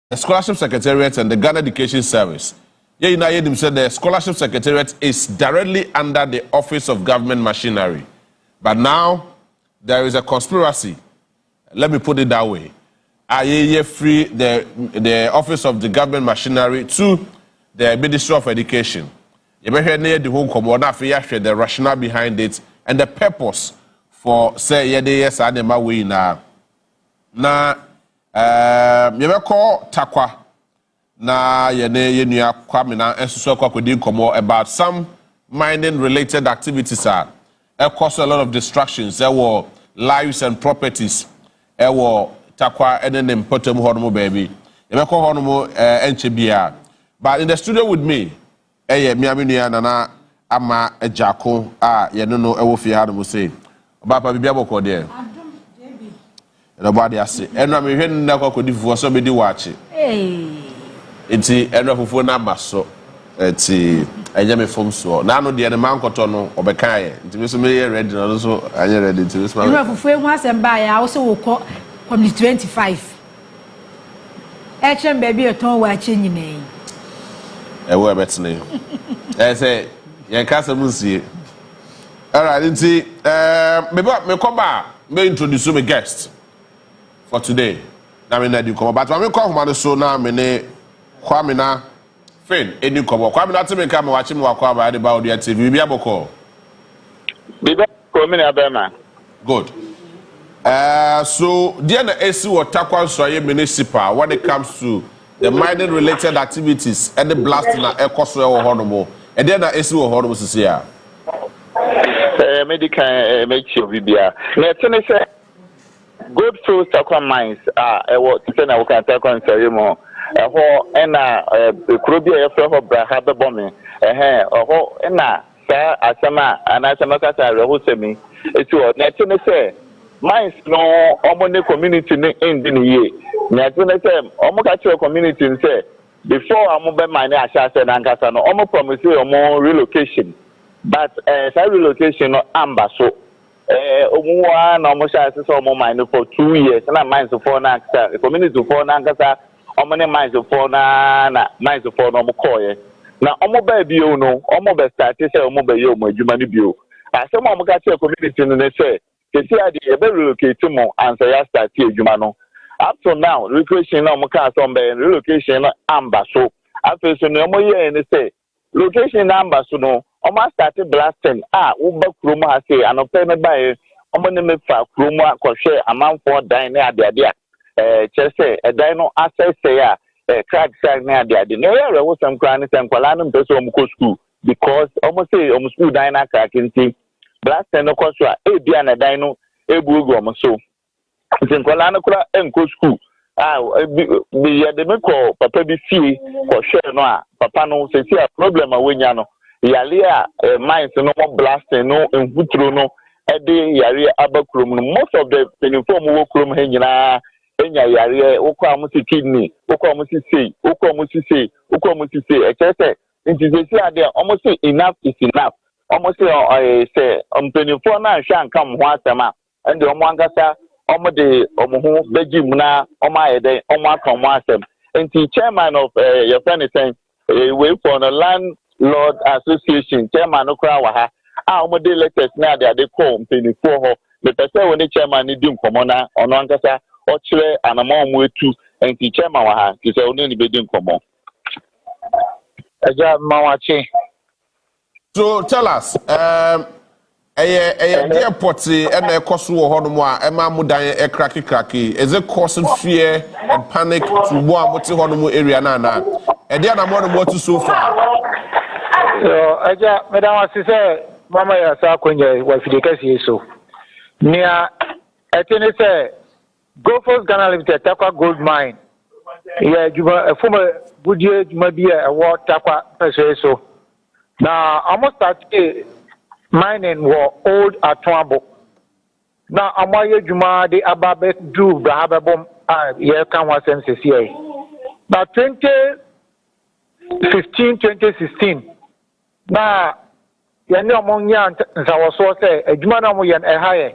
the Scholarship Secretariat and the Ghana Education Service. Yeah, you know, you said the Scholarship Secretariat is directly under the Office of Government Machinery. But now, there is a conspiracy. Let me put it that way. I free the Office of the Government Machinery to the Ministry of Education. You may hear the whole commodity, the rationale behind it, and the purpose for say yes and my way now. Na you may call Takwa na ye kwamina enso kwa kodi komo about some mining related activities are cause a lot of distractions. There were lives and properties. There were Takwa and then important honomo baby. You may call honomo enchebia. But in the studio with me, miaminia nana ama ejako ye no ewo fi ha no say. Papa bibia boko there. Nobody has say. Eno me hwe na kwa kodi fuo so be di wache. Enti eno fufuo na maso. Enti enye me fom so. Na no de ne mankoto no obeka ye. Enti me so me ready no so anye ready enti me so. Eno fufuo hu asem ba ya wo so wo ko community 25. Echem baby eton wache nyine. Ewo betene. Say ye kasa munsie. All right, enti me come back, me introduce my guest for today. Na me na di come but me call homa so na me ne kwamina fin eni come kwamina teme ka me wachi me wakwa ba de ba odia TV bi aboko. Biba ko me na ba ma. Good. So there na esi Takwa Soye municipal when it comes to the mining related activities and the blasting na ekoso e wo honomo. E there na esi wo honomo sisi ya. Medical make sure bibia. Na tene say good fruit Takwa mines e wo tse na wo kan Takwa Soye mo. Ho na krobi e fro ho bra ha be bomi. Ho na sa asama anasama kasa reho semi. Eti o na tene say mines no omone community ni indi ni ye. Na tene say omo ka che community ni say before omo be mine asase na nkasa no omo promise omo relocation. But that relocation no amba so omuwa na omo sha so omo mine for 2 years na mines for na community for na nkasa omo ne mines for na mines for no omo koye na omo ba bio no omo be start say omo be ye omo adwuma ni bio asem omo ka che community no ne say kesi ade e be relocate mo answer ya start adwuma no up to now relocation na omo ka so be relocation no amba so after so no omo ye ne say location number so no omo started blasting wo ba kromo ha say anope me bae omo ne me fa kromo akohwe amanfo dan na ade chese dan no access ya crack side na ade no ya wo sam kra ne sam kwala no mpeso omo ko school because omo say omo school dan na crack nti blasting no ko so bia na dan no ebuogu omo so nti kwala no kra enko school bi ya de me ko papa bi fie ko hwe no papa no say problem awenya no yale mines no blasting no enhutro no de yare abakrom no most of the uniform wo krom he nyina enya yare wokọ amusi kidney wokọ amusi sei wokọ amusi sei ekese nti ade almost enough is enough almost say uniform na hwa nkam ho asema and the omwangasa omode omho begim na omayede omaka mo asem nti chairman of your friend is saying we for the landlord association chairman okra wa ha omode latest na ade call mpenifor ho the person when the chairman ni di nkomo na ono ankasa o kire anama omo etu nti chairman wa ha ki say oni ni be di nkomo eja Maakye. So tell us dear potty and a cost wo honomo ema mudan e cracky is it causing fear and panic to one moti honomo area na e dia na mo to so far so aja madam asise mama ya sa kwenye wa fidekasi so nia etene say go for Ghana Limited Takwa gold mine yeah juma former budie juma bia e wo Takwa pese so na almost start mining were old Atwabo. Now, Amaye Juma de Ababe do the Hababom, year can was MCCA. Now, 2015, 2016. Now, Yan among Yan, as I was so say, a Jumanamoyan a higher.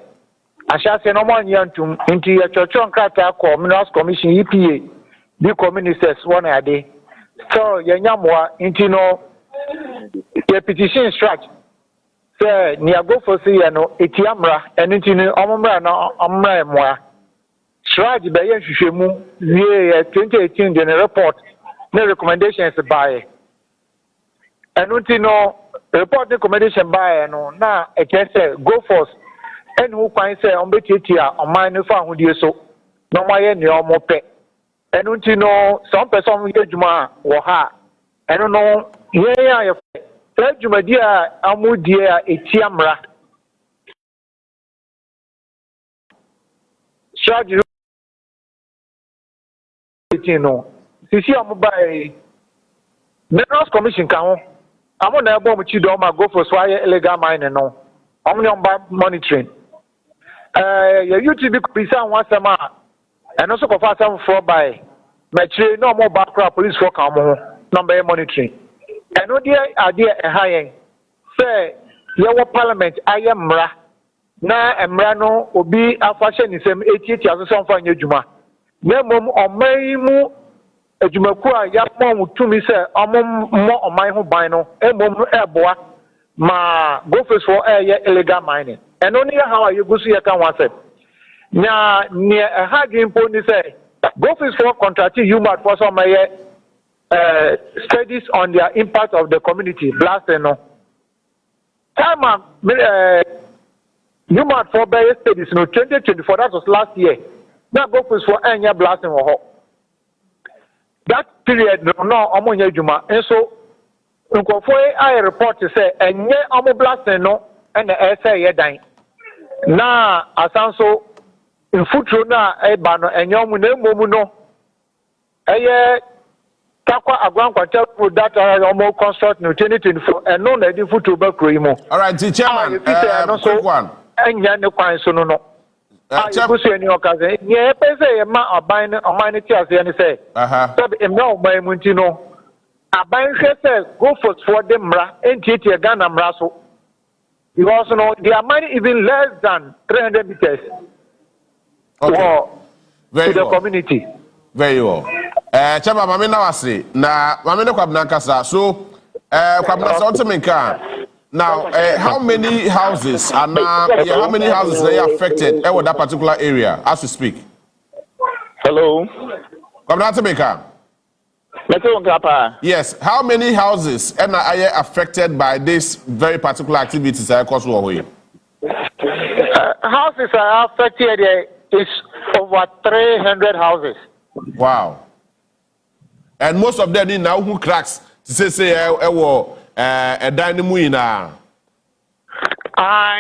I shall say no more Yan to into your church on Kata Minerals Commission EPA. the communities one ade so yanyamwa into no the petition stretch say near go for see no etiamra and into no omra moa stretch be yen hwehwemu wie 2018 the report no recommendations by and into no report recommendation by no na e can say go for and who can say on betitia on mine for ahudie so no maye ne omope and unti no some person we adwuma wo ha eno no ye ya adwumadi a amudie a etiamra charge no sisi amubai Minerals Commission kan ho amo na ebo mu chido ma go for so illegal mining no omni on monitoring ya YouTube bisa wasema and also for some for by metri no more background police for come number monitoring and no dear idea a high say your parliament ayemra na emra no obi afashe ni sem 88 aso for nyadwuma na mom omaimu adwumaku a ya mom tumi say omom oman ho ban no emom eboa ma go face for illegal mining and only how you go see you can one say na near a hard impo say go for contracting human for some studies on their impact of the community blasting no time human for by studies no 2024 that was last year now go for any blasting or that period no omonya juma and so nkofo I report say enye omo blasting no and the say ye dan na asanso infutro na eba no enyomu na emomu no eye takwa agwankwata for that omo construct no 2024 and no na di futuro ba kroimo. All right, chairman, quick one. Enya ne kwan so no kusi eni okaze ye pese ye ma oban oman ti ase ni say so em na oban mu nti no aban hwe say go for the mra enti Ghana mra so because no they are mining even less than 300 meters. Okay. Very to the community. Very well. Chama mami na wase na mami ne kwabna kasa so kwabna so temenka now how many houses are now how many houses are affected in that particular area as we speak? Hello. Kwabna temenka. Yes, how many houses are affected by this very particular activities Houses are affected is over 300 houses. Wow. And most of them now who cracks to say a dynamo na.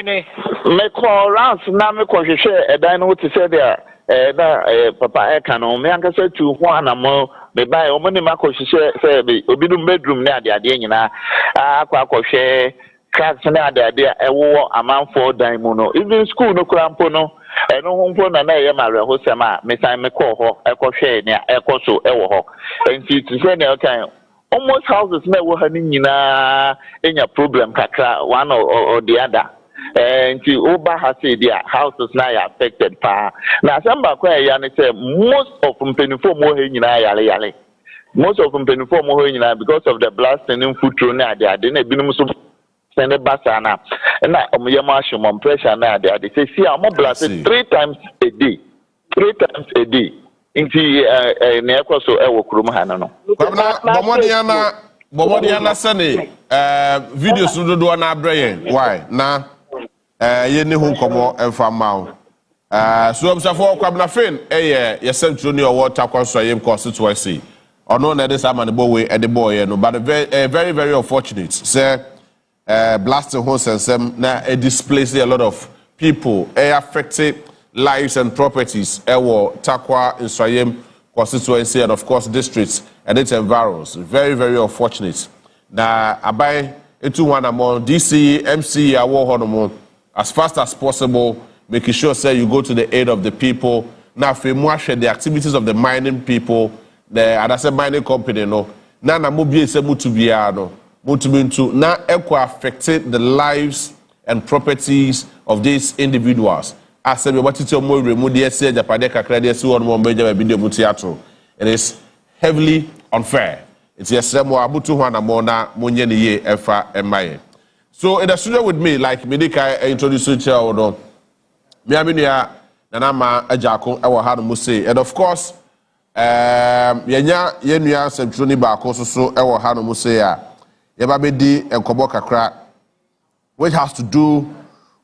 Me call rounds now me call share a dynamo to say there papa ekano me anka say to one amount me buy omoni mako share say obi no bedroom na ade nyina akwa share cracks na ade ewo amanfo dynamo no even school no krampo no eno honfo na ye mare ho sema me san me call ho ekwohwe ne ekoso ewo ho enti to say na okay almost houses na wo ha ni nyina enya problem kakra one or the other enti oba ha say dia houses na ya affected pa na samba kwa ya ne say most of mpenifo mo ha nyina yale most of mpenifo mo ha nyina because of the blasting in futuro na ade na binum so send basa na na omyema ashom pressure na ade say see am blast 3 times a day inti na ekoso ewo kurum ha no bomodiana sene videos no do na abreye why na ye ne hu komo emfa mawo so obsafo kwabna fen ye central ni water consoyem constituency ono na this am na bowe e de boy no but very very unfortunate say blasting homes and some na displace a lot of people affected lives and properties Takwa Insrayem constituency and of course districts and its environs. Very very unfortunate na abai into one among DC MC as fast as possible, making sure say you go to the aid of the people. Now share the activities of the mining people, the other mining company no na mobile se mutubiano mutumintu na affected the lives and properties of these individuals. As we want to tell more remove the essay Japade kakra the one more major video mutiato. It is heavily unfair. It's yes, more abutu wana mona munye ni ye efa emaye. So in the studio with me, like Medika introduce you to Odo. Miaminia Nanama Ajako, our hard muse. And of course, Yenya Semtruni Bako so our hard musea. Yababedi and Koboka crack, which has to do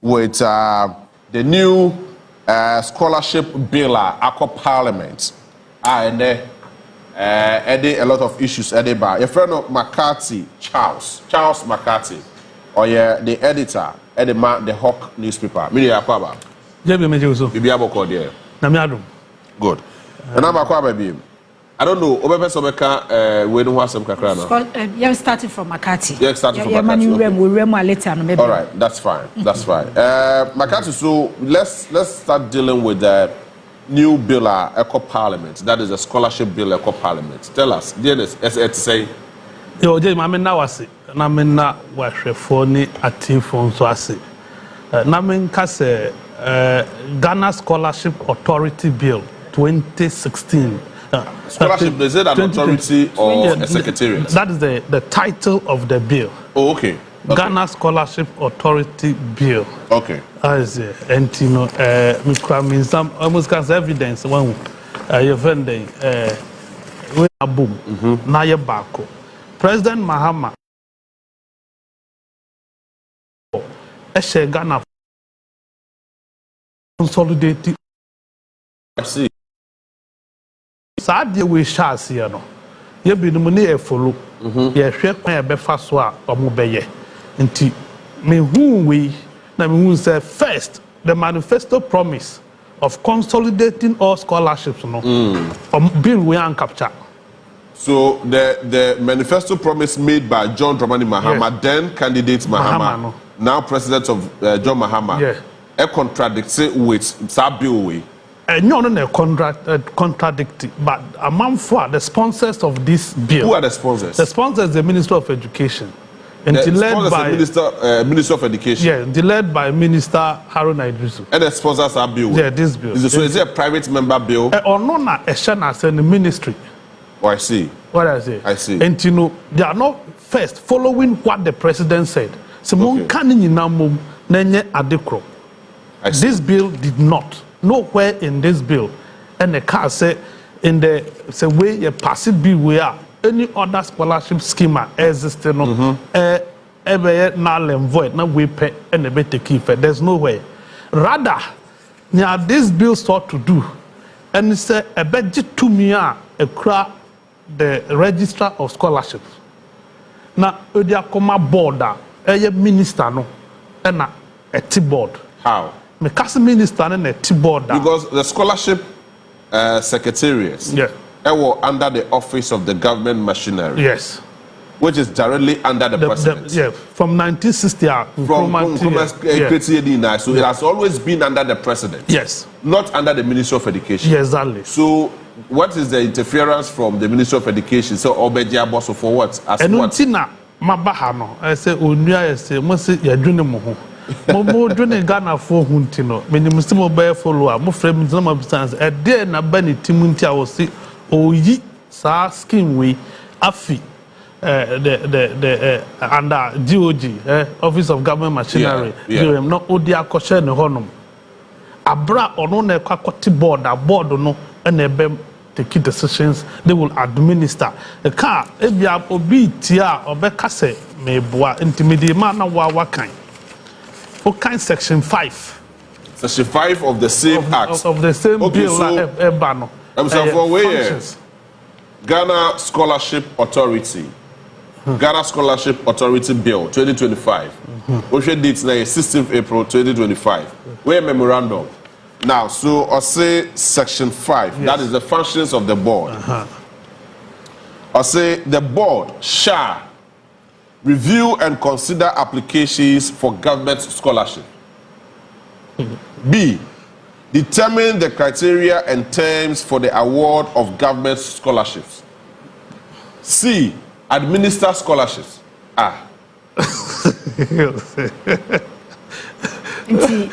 with the new scholarship bill at Parliament. And a lot of issues at the bar. Your friend of Maakye, Charles Maakye, or the editor at the Hawk newspaper. Media Kwaba. Good. And I'm Kwaba. I don't know. We don't have some kakrana. You started from Maakye. Yeah, started from Maakye. All right, that's fine. That's fine. Maakye, so let's start dealing with the new bill Eco Parliament. That is a scholarship bill Eco Parliament. Tell us, Dennis, as it say. Yo, Jay, I'm now wasi. Na minna wa shefoni ati fonso ase. Na minka se Ghana Scholarship Authority Bill 2016. Scholarship, is it an authority or a secretariat? That is the title of the bill. Oh, okay. Ghana Scholarship Authority Bill. Okay. As and you know, me some almost has evidence when you find we a boom. Na ye bako. President Mahama Ghana consolidated. I see. Sadie we shall see no. Ye be no money e follow. Ye hwe kwan e be fa so a omo be ye. Nti me hu we na me hu say first the manifesto promise of consolidating all scholarships no. Bill we an capture. So the manifesto promise made by John Dramani Mahama, Yes. then candidate Mahama, No. now president of John Mahama, Yeah. contradicts it with Sabiwe. No, contradicting. But among the sponsors of this bill. Who are the sponsors? The sponsors, the Minister of Education, and The led sponsors by are Minister of Education. yeah, led by Minister Haruna Idrisu. And the sponsors are Bill. Yeah, this bill. Is it a private member bill? Or no, na Eshana send the ministry. Oh, I see. What I say? I see. And you know, they are not first following what the president said. So, I see. this bill did not. Nowhere in this bill, and the car say in the way you pass it bill we are any other scholarship schema existing no null and void na we pay and a better keep it. There's no way. Rather, now this bill sought to do and say a budget to me a cra the register of scholarships. Now odia koma board a minister no and a T-board. How? Me kasi minister and a T-board. Because the scholarship secretariats were under the office of the government machinery. Yes. Which is directly under the president. Yeah, from 1960. So it has always been under the president. Yes. Not under the Ministry of Education. Yes, exactly. So what is the interference from the Ministry of Education? So Obedia Bosso for what? As and what? Mabahano, I say, Onua, I say, Must ya Junimo. Momo Juni Ghana for Huntino, many Muslim bear follower, more friends, some of sons, a dear Nabani Timuntia was say, oh, ye, sa skin we, afi. The under DOG, Office of Government Machinery, not Odia Kosher no honum. Abra or no Nekakoti board, a board no, and a bem take decisions they will administer. The car, Ebia Obi Tia or Becase may boa intimidate man what kind. What kind section 5? Section 5 of the same act. Of the same bill so, I'm sorry for where Ghana Scholarship Authority. Ghana Scholarship Authority Bill 2025. Which dates now 16th April 2025. Where memorandum. Now, so I say section 5. Yes. That is the functions of the board. I say the board shall review and consider applications for government scholarship. B. Determine the criteria and terms for the award of government scholarships. C. Administer scholarships.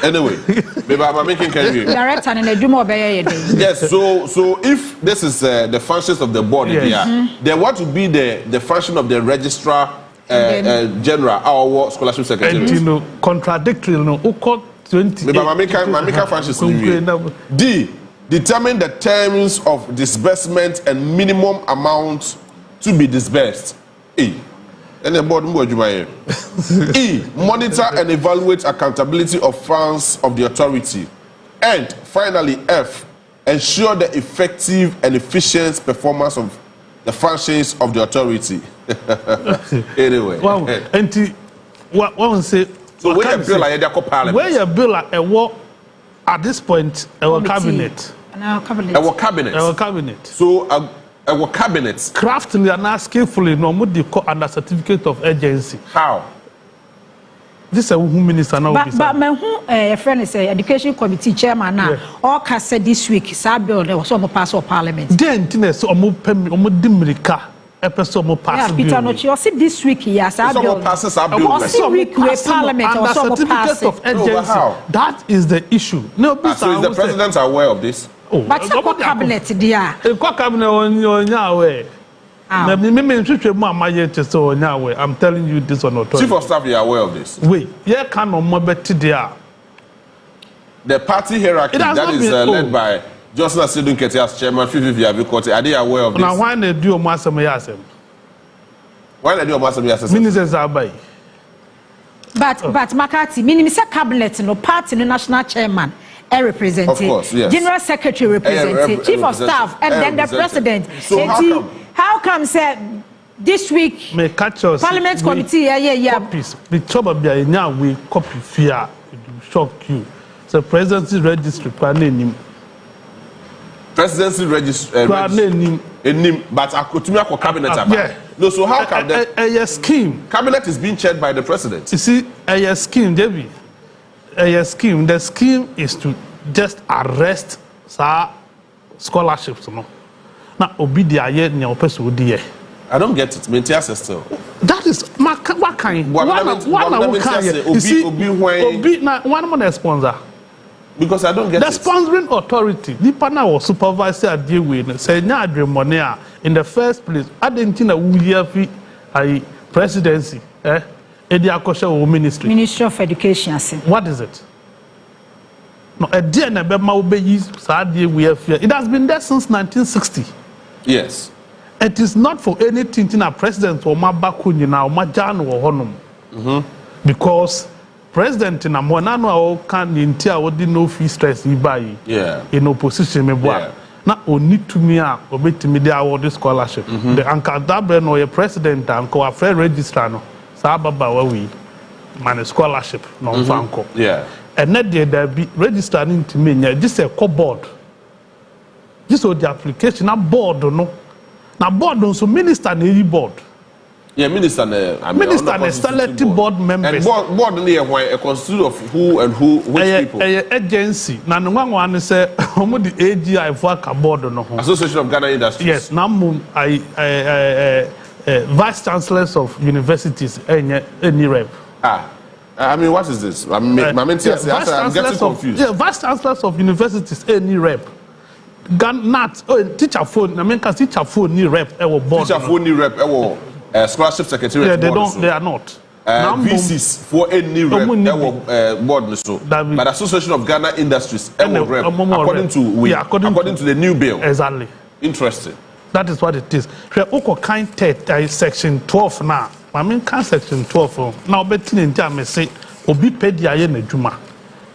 Anyway, maybe I'm making carry. Director and a Jumo Bay. Yes, so if this is the functions of the board here, then what would be the function of the registrar general, our scholarship secretary? And you know, contradictory, no, 20. Maybe I'm making functions. D. Determine the terms of disbursement and minimum amount to be disbursed. E. And the board E. Monitor and evaluate accountability of funds of the authority. And finally, F. Ensure the effective and efficient performance of the functions of the authority. Anyway. Wow. And what say? So where you bill like parliament? Where you bill like a war at this point? Our cabinet. Our cabinet. Our cabinet. Our cabinet. So our cabinet. Craftily and skillfully, no more under certificate of agency. How? This is a woman minister now. But my friend is a education committee chairman now. All cast said this week, Sabill, there was some pass of parliament. Then, so dimrika. Yeah, Peter Nochi, see this week, yes, Sabill passes our bill. Parliament or some certificate of agency. That is the issue. No, so is the president aware of this? Oh, but what cabinet, dear? What cabinet on your way? I'm telling you this on authority. Chief of Staff, you are aware of this? Wait, yeah, can no more better there. The party hierarchy that is led by Johnson Asidun Kete as chairman, are they aware of this? Now, why they do Master Mayasem? Why they do Master Mayasem? Ministers are by. But Makati, meaning Mr. Cabinet, no party, no national chairman. A representative, of course, yes. General Secretary representative, Chief of Staff, and then the President. So how come say this week? May catch us. Parliament committee, yeah. Copies. The trouble be now we copy fear. It will shock you. So presidency registry planning. Presidency registry planning. But I could to cabinet. Yeah. No, so how come a scheme? Cabinet is being chaired by the president. You see, a scheme, David. A scheme. The scheme is to just arrest scholarships. No, now obedi aye ni opese odi. I don't get it. Mentia still. That is what kind. One kind. You see, obi na one more sponsor. Because I don't get the it. The sponsoring authority, Nipa na was supervisor at deal with. Say nya adre money in the first place. Adentina wuya fi ai presidency. Ministry of Education. What is it? No, a dear it has been there since 1960. Yes. It is not for anything in a president or my bakuni now, my jan or honum. Because president in a monano can intia would no fee stress in opposition. Now, only to me, or to me, there award scholarship. The Uncle Dabren or a president, Uncle a fair registrar. Sababa we man scholarship non fanko. Yeah. And net there be registering to me. This a board. This is the application. Na board no. Na board no so minister na board. Yeah, minister minister na selected board members. And board near a constitute of who and which people. Agency. Na no one say omo the AGI for ka board no. Association of Ghana Industries. Yes. Na vice chancellors of universities any rep. I mean, what is this? I'm getting confused. Yeah, vice chancellors of universities any rep. Not teacher phone. I mean, cause teacher phone ni rep. Board. Teacher phone ni rep. Scholarship secretary. Yeah, they don't. They are not. VCs for any rep. Board so. But Association of Ghana Industries. Rep. According to the new bill. Exactly. Interesting. That is what it is. Section 12 now. I mean, section 12. Now, I say,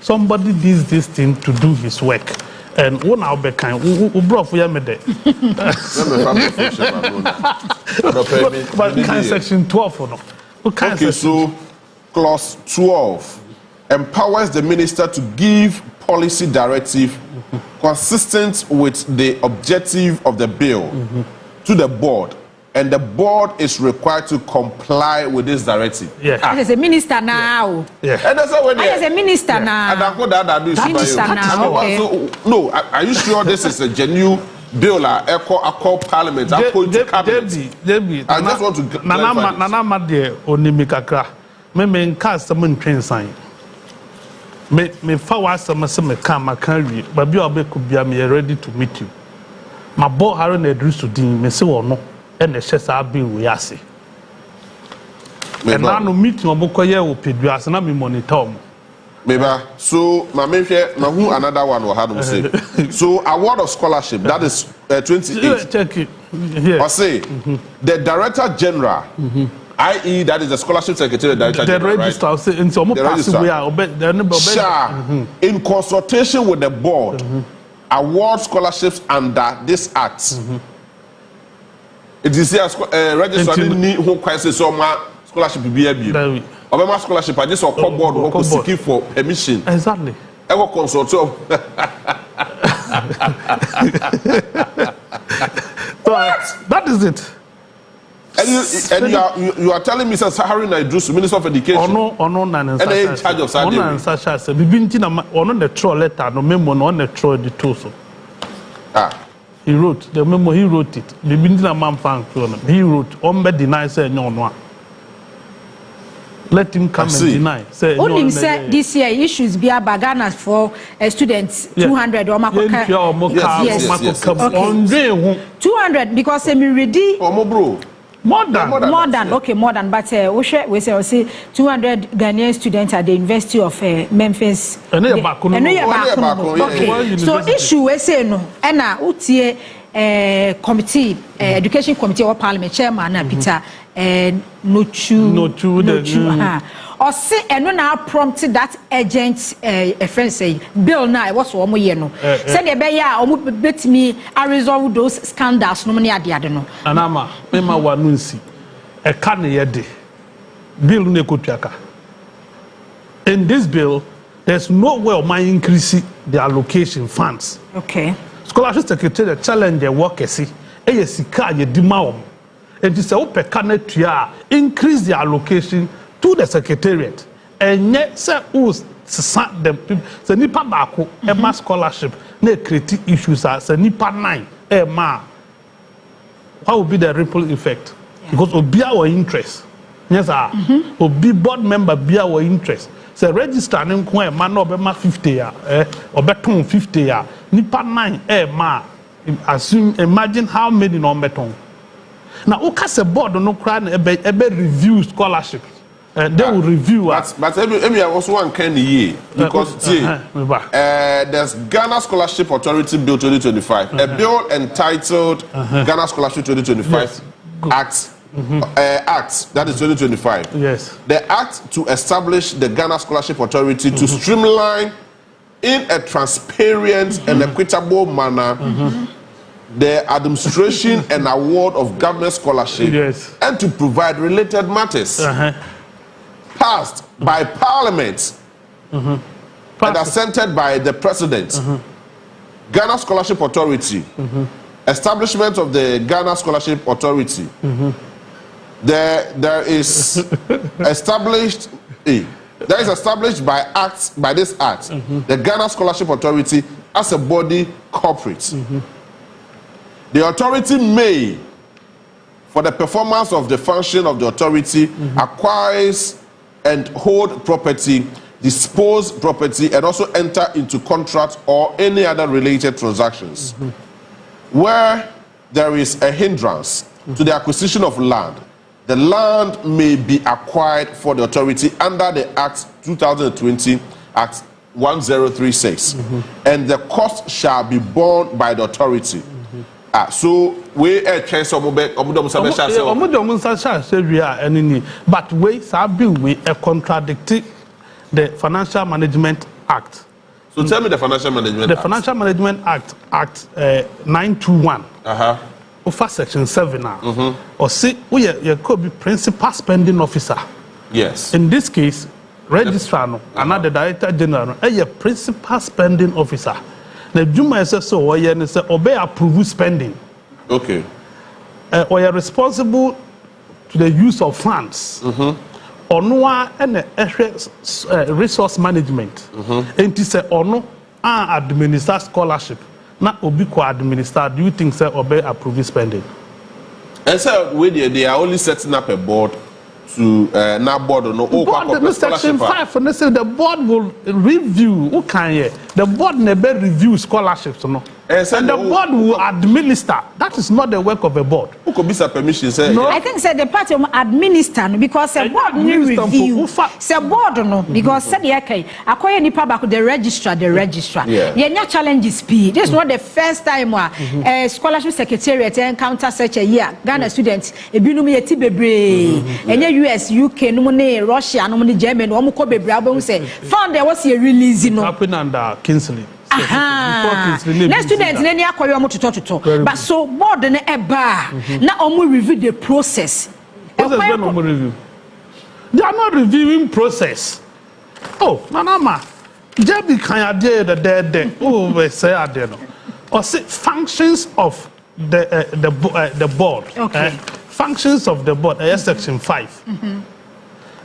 somebody does this thing to do his work. And one now be kind. Who brought for you But section 12 no. Okay, so clause 12 empowers the minister to give policy directive consistent with the objective of the bill to the board, and the board is required to comply with this directive. Yeah. As a minister now. Yeah. And that's when as a minister now. And I got that minister now. Okay. So, no, are you sure this is a genuine bill? I call parliament. I call cabinet. I just want to Nana Madde Onimikakra. Me cast someone train sign. Me fa some me can but you could be ready to meet you. My boy Haron Edris to Dean, me say or no, and the chess I'll be we are. And now no meeting on Bokoya will pay you as an army monitor. Maybe so. My who another one will have say. So award of scholarship that is 28. Check it. Yeah. I say the Director General, i.e. that is the Scholarship Secretary. The register, right? Say in some in consultation with the board, award scholarships under this act. It is here registrar ni who crisis so scholarship be here. Obama scholarship I just call board who seeking for permission. Exactly. I will consult. So that is it. And you are telling me that Saharin Idris, Minister of Education, and in charge of Saudi Arabia. The troll letter, no memo, on the troll the torso. He wrote the memo. He wrote it. The Bindina man found he wrote. Ombe deny say no. Let him come and deny. Say only said this year issues be a bagana for students 200 or yes. 200 because me ready. More than okay, more than. But we say 200 Ghanaian students at the University of Memphis. Okay, so issue we say no. Ena utie committee, education committee or parliament chairman Peter Nochu. Or say and now prompted that agent a friend say bill now what's one more year no. Say the beya or bet me I resolve those scandals no money at the other no. Anama mema wanunsi a can yede bill ne kopiaka. In this bill there's no way of my increasing the allocation funds. Okay. Scholarship Secretary challenge the workers see sika ye di ma om. And this increase the allocation to the secretariat and yet say who's them the nipa bako a scholarship ne create issues as a nipa 9 what will be the ripple effect? Because will be our interest. Yes, will be board member be our interest. So register name ko man no be ma 50 ya or beton 50 ya nipa 9 assume imagine how many no beton. Now ukase board no cry ebe review scholarship. They will review but I also one kind of year because there's Ghana Scholarship Authority Bill 2025, a bill entitled Ghana Scholarship 2025 Act. Act that is 2025. Yes, the act to establish the Ghana Scholarship Authority to streamline in a transparent and equitable manner the administration and award of government scholarship and to provide related matters. Passed by Parliament and assented by the President. Ghana Scholarship Authority, establishment of the Ghana Scholarship Authority. There is established by this act the Ghana Scholarship Authority as a body corporate. The authority may, for the performance of the function of the authority, acquires and hold property, dispose property, and also enter into contract or any other related transactions. Where there is a hindrance to the acquisition of land, the land may be acquired for the authority under the Act 2020, Act 1036, and the cost shall be borne by the authority. So we try some but we contradict the Financial Management Act. So tell me the Financial Management Act. The Financial Management Act 921. Over section 7 now. Or see you could be principal spending officer. Yes. In this case, registrar another director general, a principal spending officer. The Juma says so, or you say obey approve spending. Okay. Or you're responsible to the use of funds. Onua and resource management. And to say ono administer scholarship. Not obi ko administer. Do you think say obey approve spending? And so they are only setting up a board to now board no board section 5 and they say the board will review the board never review scholarships no and the board will administer. That is not the work of a board. Who could be some permission say no I think say the party will administer because the board will review say board no because said the okay akoye nipa back the registrar yeah challenges p this is not the first time scholarship secretariat encounter such a year Ghana students ebinum yeti bebre enye US UK no ne Russia no ne Germany o mo ko bebre abon say found there was a release no happen under Kingsley. Next students any akoye omo toto but so board na eba na omo review the process. Review. They are not reviewing process. Oh, Nanama. Jebi kanya de oh we say ade no. Or say functions of the board. Okay. Functions of the board, section 5.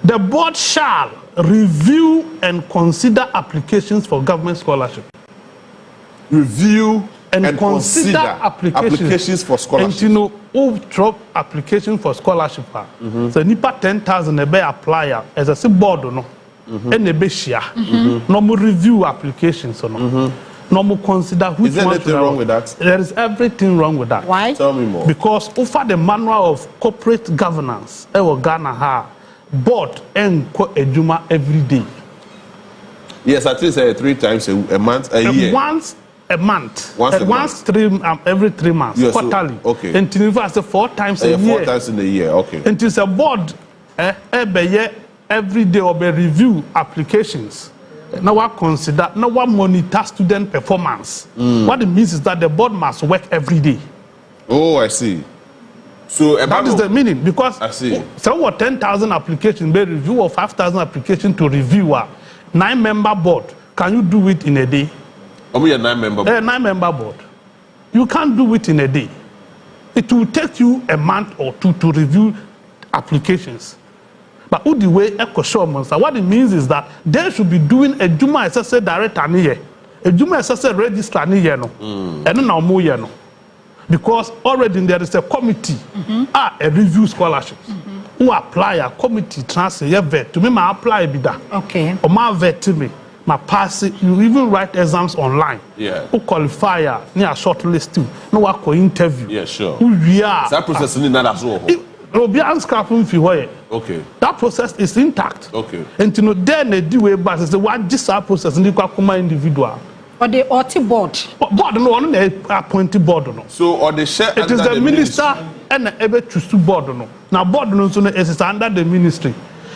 The board shall review and consider applications for government scholarship. Review and consider applications for scholarship. And you know, who drop application for scholarship. So nipa 10,000 ebe apply as a board no. And ebe share. No more review applications no. No more consider which is there anything wrong with that? There is everything wrong with that. Why? Tell me more. Because over the manual of corporate governance, Ghana ha board and ejuma every day. Yes, at least 3 times a month, a year. Once a month. Once every 3 months. Yes, quarterly. So, okay. And to 4 times a year. 4 times in a year. Okay. And it's a board every day or be review applications. Now I consider, now I monitor student performance. What it means is that the board must work every day. Oh, I see. So that is the meaning because I see. So what 10,000 applications be review or 5,000 applications to review 9-member board. Can you do it in a day? Oh, a 9-member board. 9-member board. You can't do it in a day. It will take you a month or 2 to review applications. But the way what it means is that they should be doing a Juma SSA director here, a Juma SSA registrar here no, and now more no, because already there is a committee, a review scholarships, who apply a committee transfer vet to me, my apply be that. Okay. Or my vet to me, my pass it. You even write exams online. Yeah. Who qualify near shortlist too. No work or interview. Yeah, sure. Who we are. That process is not as well. Okay. That process is intact. Okay. And you know, then they do a but it's the one this process and you individual. Or the OT board. Board no one appointed board no. So or the share it is the minister and able to board no. Now board no so is under the ministry.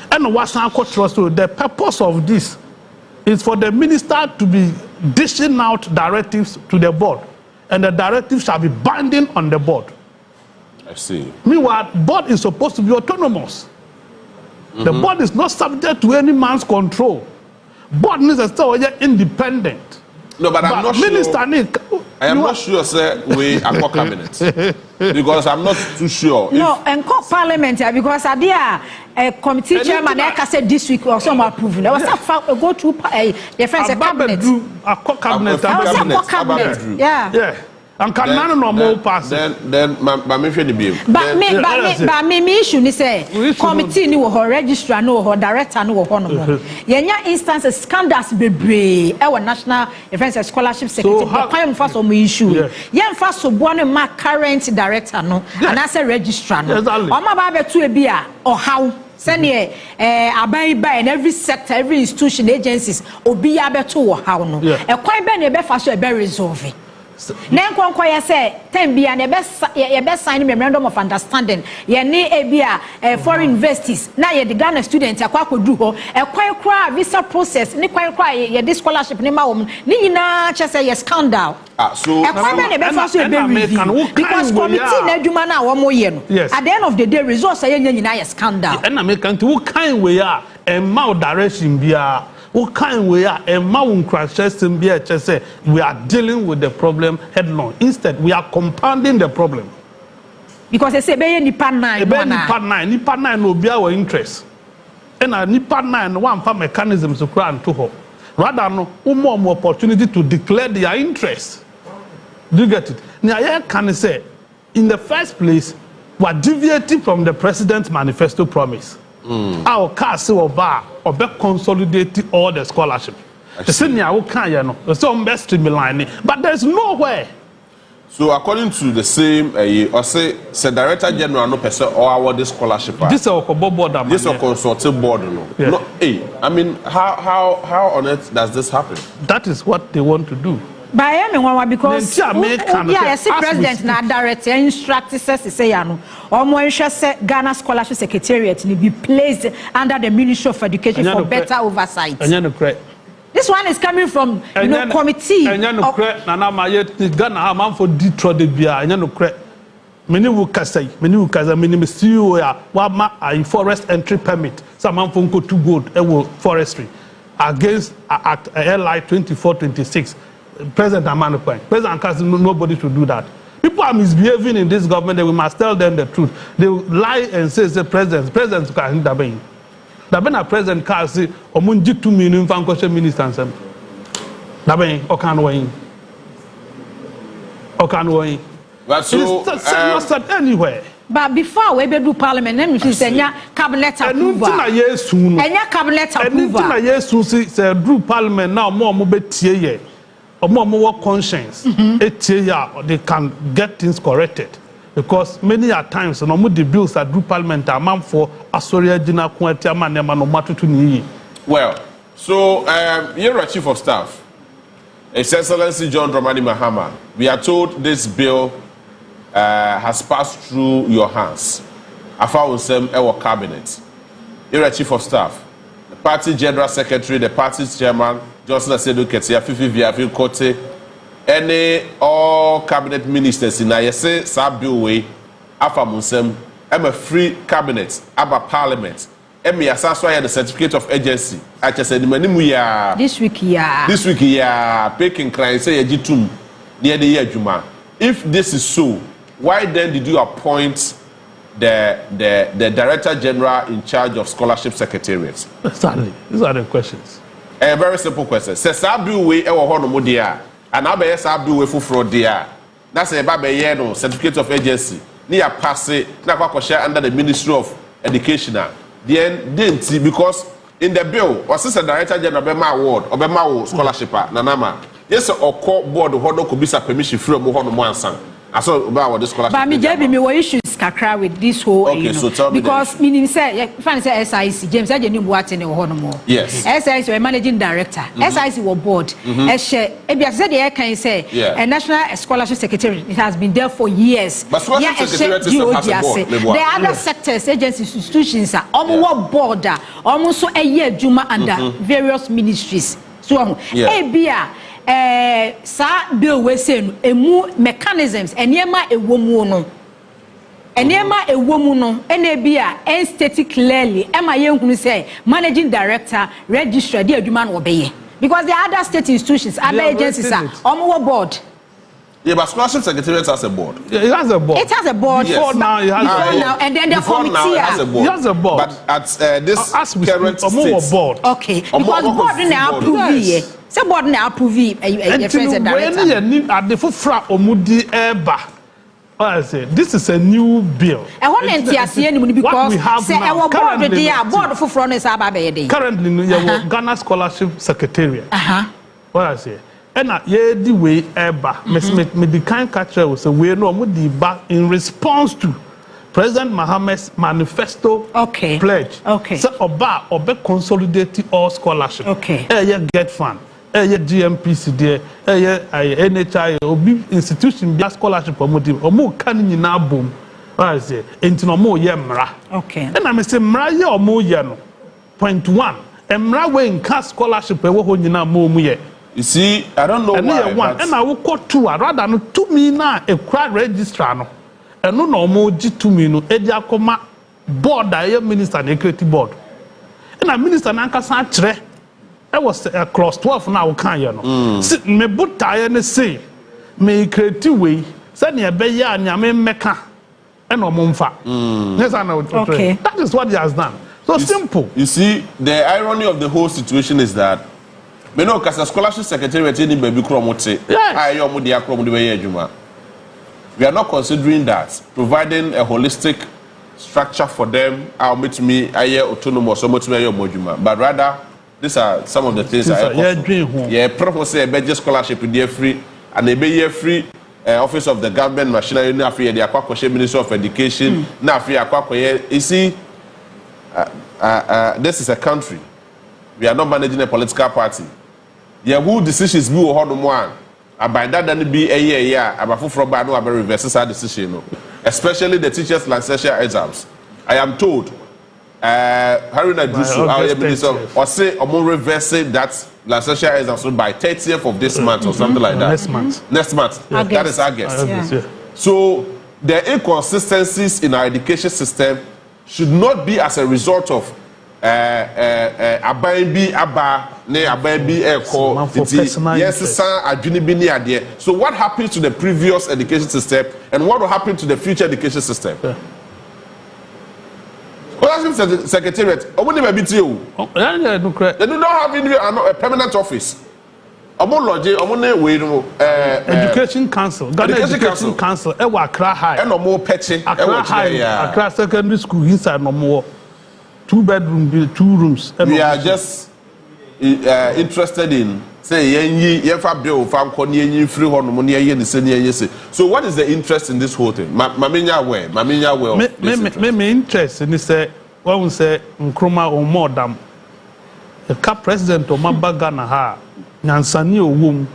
And what's our trust so the purpose of this is for the minister to be dishing out directives to the board, and the directives shall be binding on the board. I see. Meanwhile, board is supposed to be autonomous. The board is not subject to any man's control. Board needs to stay independent. No, but I'm not Minister sure. I am not sure, sir, we are not cabinet. Because I'm not too sure. No, and parliament because a committee chairman said this week or some approval. There was a go to defense cabinet. A cabinet. Yeah. And can none no more pass. Then my friend be. But me issue ni say committee ni wo registrar no ho director no ho no. Yenya instances scandals bebre e wo national defense scholarship secretary. Kwan mfa so mo issue. Yen mfa so bo no ma current director no and as a registrar no. O ma ba betu e bia o how sene aban by in every sector, every institution, agencies obi ya betu wo how no. E kwan be na e be fa so e be resolve. Then Kwankwaya say, Tembia, your best sign memorandum of understanding. Ye ne ebia foreign investors. Now ye the Ghana students akwa do ho. E kwa visa process. Ni kwa ye this scholarship ni ma ni na chese ye scandal. So because committee na adwuma na wo mo ye no. At the end of the day, results say nyina ye scandal. And American to kind we are and mouth direction bia. What kind we are a mountain crash system be say we are dealing with the problem head-on. Instead, we are compounding the problem. Because they say be nipa 9. Nipa 9 will be our interest. And a nipa 9 one for mechanisms to cry and to hope. Rather no more opportunity to declare their interest. Do you get it? Now can say in the first place we are deviating from the president's manifesto promise. Our cast oba obe consolidate all the scholarship. The senior will can you know so best streamline but there's nowhere. So according to the same or say director general no person or award this scholarship. This is a board. This is a consultative board no. Yeah. No, I mean how on earth does this happen? That is what they want to do. By everyone because I see president na director instruct say ya no omo Ghana Scholarship Secretariat ni be placed under the Ministry of Education for better oversight. This one is coming from committee. Nana maye Ghana ha man for Detroit de bia anya no kre. Many will kasai, many CEO ya wa ma a forest entry permit. Some man for go to gold e forestry against at LI 2426. President Amano point. President Kasi, nobody should do that. People are misbehaving in this government. We must tell them the truth. They will lie and say the president can daben. Daben a president Kasi omunji 2 million fankoshe minister sem. Daben okanwoi. But so not said anywhere. But before we do parliament, let me say cabinet approval. Enya cabinet approval. Enunti na yesu say do parliament now more mo betie ye. More conscience, they can get things corrected because many a times no the bills that do parliament are man for asoria jina kwati ama nema no matutu ni. Well, so you're a chief of staff, His Excellency John Dramani Mahama. We are told this bill has passed through your hands. Afa unsem ewo cabinet. You're a chief of staff, the party general secretary, the party's chairman. Johnson Asedu Ketia, Fifi Viafi Kote, any all cabinet ministers in Ayese, Sabu way, Afa Munsem, I'm a free cabinet, Aba parliament, Emi Asaswa the certificate of agency. I just said, Manimuya. This week, Peking crying, say, Jitum, near the year Juma. If this is so, why then did you appoint the director general in charge of scholarship secretariats? Exactly. These are the questions. A very simple question. Say Sabu way ewo ho no mo dia. And abeye Sabu way fufuro dia. Na say ba be ye no certificate of agency. Ni ya pass na kwa share under the Ministry of Education. Then didn't because in the bill was the director general be ma award or be ma scholarship na nama. Yes okọ board ho no ko bisa permission free mo ho no mo ansan. Aso about this scholarship. But me JB me what issues kakra with this whole okay, so tell me because meaning say fan say SIC James Ajeni Buate ne ho no more. Yes. SIC we managing director. SIC we board. E share e be say dey can say a national scholarship secretary it has been there for years. But scholarship secretary is a board. The other sectors agencies institutions are almost board almost so a year juma under various ministries. So e bia sa bill we say no emu mechanisms enema ewomu no enema ewomu no ene bia en state clearly ema ye hunu say managing director registrar dey adwuma no obeye because the other state institutions other agencies are omo board. Yeah, but scholarship secretariat has a board. Yeah, it has a board. It has a board. Yes. Before now, it has before now, and then the committee. Now it has a board. It has a board. But at this current state, board. Okay, because board now approve it. So board now approve it. And at the fufra omudi eba. I say this is a new bill. I want to see because we have say now. Board for front is currently, you have Ghana Scholarship Secretariat. What I say. And ye the way eba me the kind catcher was a way no the back in response to President Mohammed's manifesto pledge. So oba consolidate all scholarship. Get fund. GMPC there. NHI obi institution be scholarship promotive. Omo kan nyina bom. What I say. Enti no mo ye mra. And I say mra ye omo ye no. Point 1. Mra we in scholarship e wo ho nyina mo mu ye. You see, I don't know why. One, and I will call 2 rather than 2 me now a crowd registrar no. And no more G2 me no Edia Coma board that minister and creative board. And a minister Nanka Santre. I was across 12 now can you know. Sit me but I say me creative way. Send me a beya and yame meka and no mumfa. Yes, I know. Okay. That is what he has done. So simple. You see, the irony of the whole situation is that me no kasa scholarship secretariat ni baby kromote ayo mo dia krom de be adwuma. We are not considering that providing a holistic structure for them. I'll meet me aye autonomous, so much me aye moduma. But rather, these are some of the things I propose a budget scholarship with free and a be free office of the government machinery. Now free the Akwa Minister of Education. Now free Akwa. You see, this is a country. We are not managing a political party. Yeah, who decisions be or one. By that, then be a year. About from Bano, about reverses our decision. Especially the teachers' licensure exams. I am told, Haruna Drusu, our minister, or say, or more reverse that licensure exams by 30th of this month or something like that. Next month. Yeah. That is August. Yeah. So the inconsistencies in our education system should not be as a result of ababi aba ne ababi eko yes san adwini bi ni ade. So what happens to the previous education system and what will happen to the future education system? Scholarship secretariat omo dey be tie o they don't have a permanent office. Omo lodge omo na we no education council Ghana education council e wa Accra High and omo peche e wa High Accra secondary school inside no more 2 bedroom 2 rooms. We are just interested in say yenfa bill fa nko ne yenyi free ho no mo ne ye se ne ye se. So what is the interest in this whole thing? Mamenya where me interest in say when we say Nkrumah or more dam the cap president of Mabaga na ha nyansani owom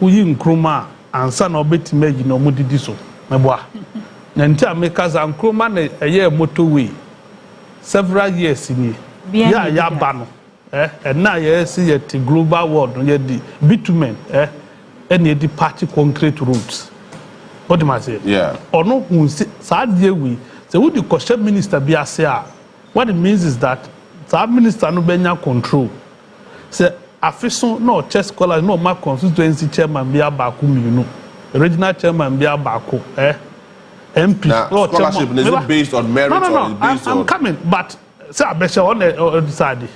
uyi Nkrumah ansa na obetime yi na omodidi so meboa na nti ameka za Nkrumah na eye motorway several years in ya bano and now you see at the global world you the bitumen and the party concrete routes. What do I say? Yeah. Or no who sad year we say would the question minister be a say what it means is that the minister no benya control. Say official no chess scholar no my constituency chairman be a baku you know. Regional chairman be a baku MP. Now, scholarship is it based on merit or is based on... I'm coming, but say I bet you on the side.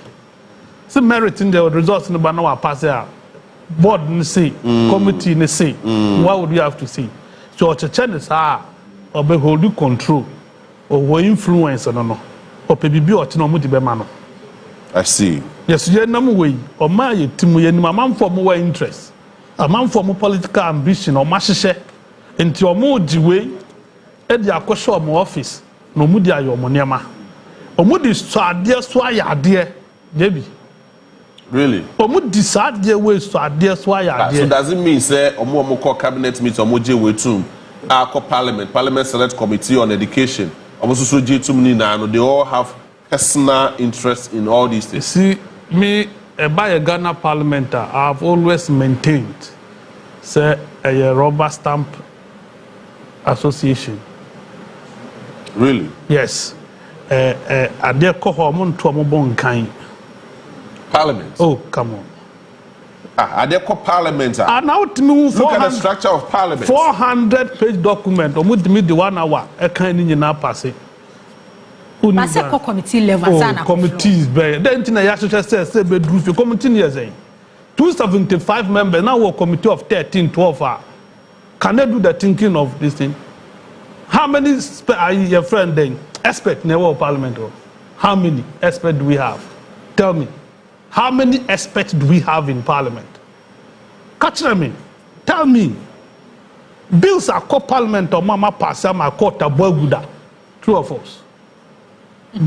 Say merit in the results in the banner pass here. Board in the say, committee in the say. What would you have to say? So Chechens are or behold you control or influence or no. Or maybe or no mano. I see. Yes, you no way or my timu yen my man for more interest. A man for more political ambition or mashe into your more way. Edi akosho omo office no mudi ayo moniama omudi so ade so ayade debi really omudi so ade we so ade so ayade so does it mean say omo call cabinet meet omo je we tum call parliament select committee on education omo so je tum ni na no they all have personal interest in all these things? See me by a Ghana parliamenter I have always maintained say a rubber stamp association. Really? Yes. Ade ko ho mo nto mo bon kan. Parliament. Oh, come on. Ade ko parliament. Now look at the structure of parliament. 400-page document. Omo dimi the 1 hour. E kan ni nyina passe. Passe ko committee level sana. Committees be. Then tina ya say be do fi committee ni say. 275 members now a committee of 13 12 Can they do the thinking of this thing? How many are your friend then? Expert in the parliament? How many experts do we have? Tell me. How many experts do we have in parliament? Catch me. Tell me. Bills are called parliament or mama pass my court a true of us.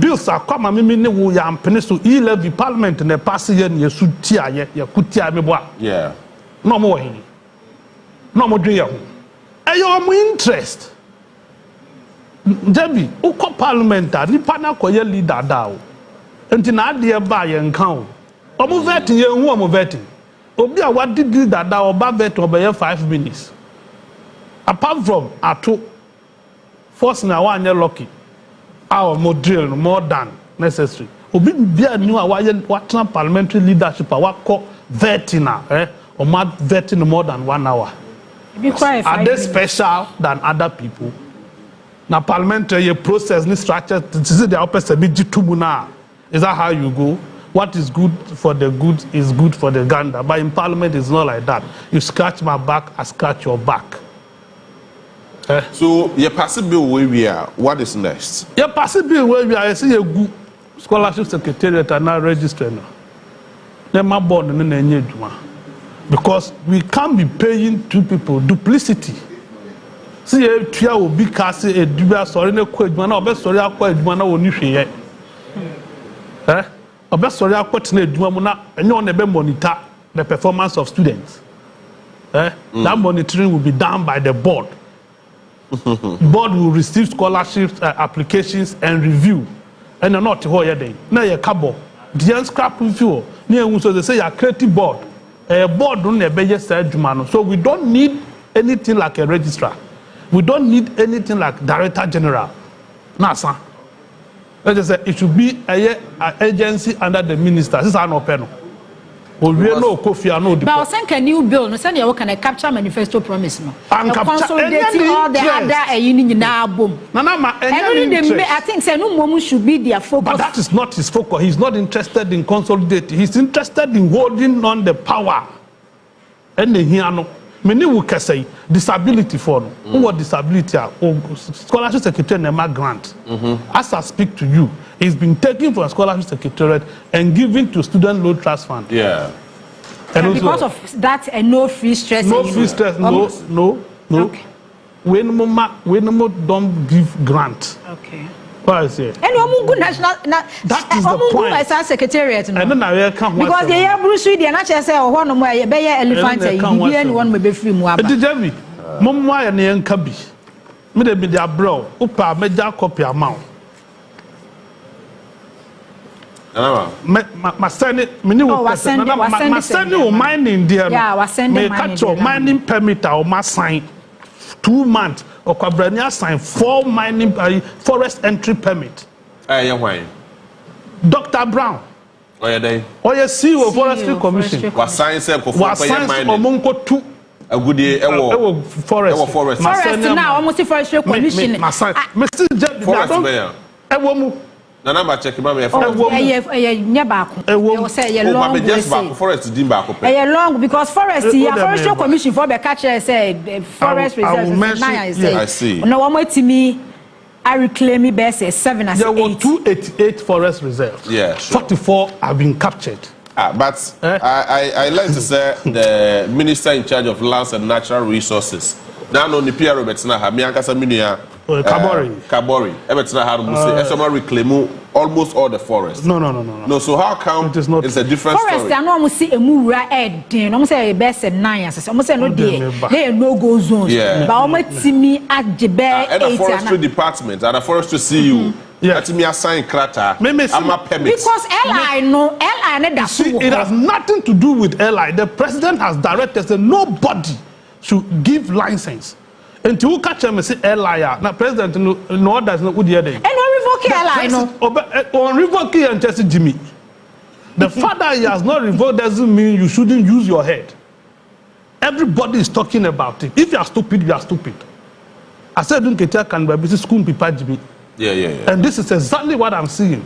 Bills are called my mimi wo ya mpene so e-levy parliament ne pass ye ne su tia ye kutia me boa. Yeah. No more here. No more dream. Your interest. Debbie, uko parliamenta nipa na koye leader da o. Enti na ade ba ye nka o. Omo vetting ye hu omo vetting. Obi a what did leader da oba vet obeye 5 minutes. Apart from ato force na wa anya lucky. Our more drill more than necessary. Obi bia new a what parliamentary leadership wa call vetting or mad vetting more than 1 hour. Are they special than other people? Now parliamentary process ni structure this is the opposite is that how you go? What is good for the good is good for the gander. But in parliament it's not like that. You scratch my back, I scratch your back. So you pass a bill where we are. What is next? You pass a bill where we are. I see a good scholarship secretariat and now registering. Then my board and then because we can't be paying two people duplicity. See, a tria will be cast a dubia sorry no quid man or best sorry I quite man or new or best sorry I quite need Dumana and you want to monitor the performance of students. That monitoring will be done by the board. Board will receive scholarships applications and review. And not here day. Now you cabo. The scrap review. Near so they say a creative board. A board don't be said so we don't need anything like a registrar. We don't need anything like director general. NASA. Let's just say it should be an agency under the minister. This is an open. But I think a new bill, no send you can capture manifesto promise no. And consolidating all the other union now boom. I think say no moment should be their focus. But that is not his focus. He's not interested in consolidating. He's interested in holding on the power. And then here no. Many will say disability for what disability scholarship secretary Nema grant. As I speak to you, it's been taken from a scholarship secretariat and given to student loan trust fund. Yeah. And because of that, no free stress. No free stress. No. Okay. When more don't give grant. Okay. What I say? And good national. That is the point. As a secretariat. And then I come because they are Bruce Lee, and I say, oh, one of my elephant, one may be free. But did you me? Mama and the Yankabi. Me de be their bro. Upa major copy amount. My son, my son, mining there. Yeah, was sending mining permit or my sign 2 months or Cabrania sign 4 mining forest entry permit. Why? Dr. Brown. Oh yeah, they. Oh yeah, CEO Forestry Commission. Was science was science Omonko 2. A good day, forest. Forest now, almost Forestry Commission. Mr. Jeb, Forest Mayor. Nana ba check ma me forest. Nya ba ko. E say ye long. Just back forest din ba ko pe. E long because forest ya forestry commission for be catch say forest reserve. I see. No one matimi I reclaim it best 7 as 8. There were 288 forest reserves. Yeah, sure. 44 have been captured. But I like to say the minister in charge of lands and natural resources. Now no ni Pierre Roberts na ha mi ankasa minia Kabori. Everything had to say, reclaim almost all the forest. No, so how come it is not? It's a different forest, story. I know almost see a mura head. Almost say best 9. Almost say no day. They no go zones. Yeah. But almost see me at the bear. And the forestry department and the forestry CEO. Let me assign crata. I'm a permit. Because LI no that. See, it has nothing to do with LI. The president has directed that nobody should give license. And to catch him and say liar. Now president no does not good here. And on revoke lie no. On revoke and test Jimmy. The fact that he has not revoked doesn't mean you shouldn't use your head. Everybody is talking about it. If you are stupid, you are stupid. I said don't get can be school people Jimmy. Yeah. And this is exactly what I'm seeing.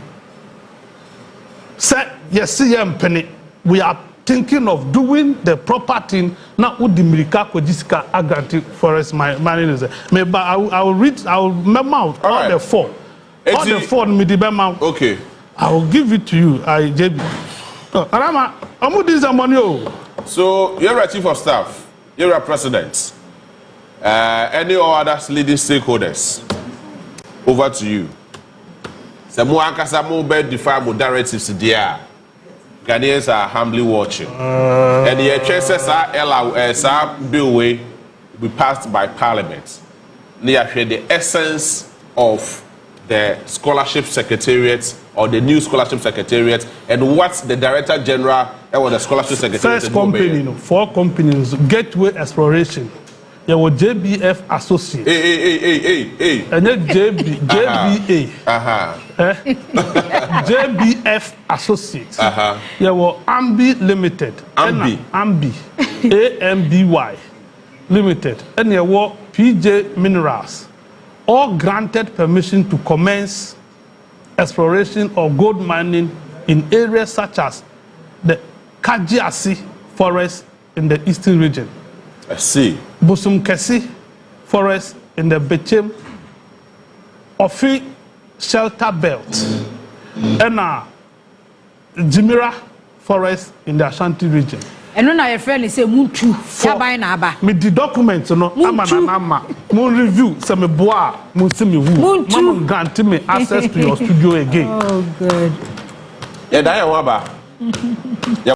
Say yes, penny. We are thinking of doing the proper thing now with the Mirika Kojisika Agranti Forest mining is maybe I will remember out all the 4. All the 4 midibema. Okay. I will give it to you, JB. Arama, how this money? So you're a chief of staff, you're a president. Any other leading stakeholders? Over to you. Some more bed define directives there. Ghanaians are humbly watching. And the chances are bill will be passed by Parliament. They are the essence of the scholarship secretariat or the new scholarship secretariat and what the director general or the scholarship secretariat. First company, 4 companies, Gateway Exploration. There were JBF Associates. Hey. And then JBA. JBF Associates. There were Ambi Limited. Ambi. AMBY Limited. And there were PJ Minerals. All granted permission to commence exploration or gold mining in areas such as the Kajiasi Forest in the eastern region. I see. Bosum Kesi Forest in the Bechem Ofi Shelter Belt and Jimira Forest in the Ashanti region. And when I friend say Muntu, Yabai Naba. Me the documents, no, Ama, Moon review, some bois, Musimi, Muntu grant me access to your studio again. Oh, good. Yeah, Waba.